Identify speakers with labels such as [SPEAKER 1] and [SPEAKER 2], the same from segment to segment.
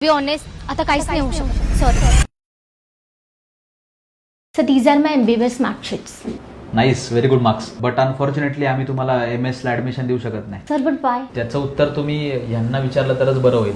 [SPEAKER 1] Be honest आता काहीच नाही होऊ शकत. Sorry.
[SPEAKER 2] So these are my MBBS mark sheets.
[SPEAKER 3] Nice, very good marks. But unfortunately आम्ही तुम्हाला MS ला ऍडमिशन देऊ शकत नाही.
[SPEAKER 2] Sir, but why?
[SPEAKER 3] त्याचं उत्तर तुम्ही यांना विचारलं तरच बरं होईल.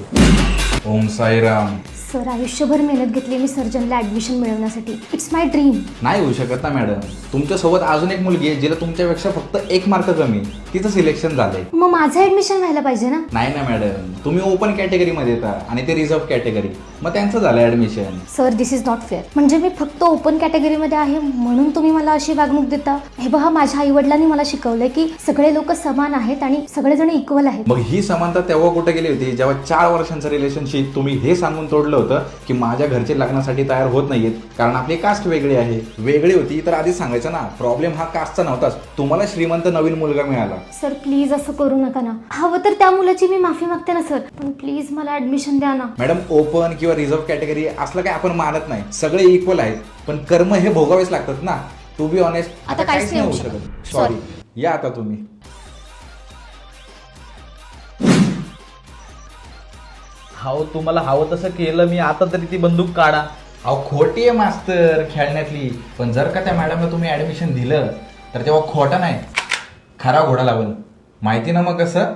[SPEAKER 4] ओम साईराम.
[SPEAKER 2] सर, आयुष्यभर मेहनत घेतली मी सर्जनला ऍडमिशन मिळवण्यासाठी. It's my dream.
[SPEAKER 4] नाही होऊ शकत ना मॅडम. तुमच्यासोबत अजून एक मुलगी आहे जिला तुमच्यापेक्षा फक्त 1 मार्क कमी, तिचं सिलेक्शन झालंय.
[SPEAKER 2] मग माझं ऍडमिशन व्हायला पाहिजे ना?
[SPEAKER 4] नाही ना मॅडम, तुम्ही ओपन कॅटेगरीमध्ये येता आणि ते रिझर्व्ह कॅटेगरी, मग त्यांचं झालं admission.
[SPEAKER 2] Sir, this is not fair. म्हणजे मी फक्त ओपन कॅटेगरीमध्ये आहे म्हणून तुम्ही मला अशी वागणूक देता? हे बघा, माझ्या आई वडिलांनी मला शिकवलंय की सगळे लोक समान आहेत आणि सगळेजण इक्वल आहेत.
[SPEAKER 4] मग ही समानता तेव्हा कुठे गेली होती जेव्हा 4 वर्षांचं रिलेशनशिप तुम्ही हे सांगून तोडलं होतं की माझ्या घरचे लग्नासाठी तयार होत नाहीयेत कारण आपली कास्ट वेगळी आहे. वेगळी होती तर आधीच सांगायचं ना. प्रॉब्लेम हा कास्टचा नव्हताच, तुम्हाला श्रीमंत नवीन मुलगा मिळाला.
[SPEAKER 2] सर, प्लीज असं करू नका ना. हवं तर त्या मुलाची मी माफी मागते ना सर, पण प्लीज मला ऍडमिशन द्या ना.
[SPEAKER 4] मॅडम, ओपन किंवा रिझर्व्ह कॅटेगरी असलं काय आपण मानत नाही, सगळे इक्वल आहेत, पण कर्म हे भोगावेच लागतात ना. टू बी ऑनेस्ट
[SPEAKER 1] आता काहीच नाही होऊ शकत.
[SPEAKER 4] सॉरी. या आता तुम्ही.
[SPEAKER 3] हाव, तुम्हाला हवं तसं केलं मी. आता तरी ती बंदूक काढा.
[SPEAKER 4] अहो, खोटी आहे मास्तर खेळण्यातली, पण जर का त्या मॅडमला तुम्ही ऍडमिशन दिलं तर तेव्हा खोटा नाही, खरा घोडा लावल. माहिती ना मग कसं.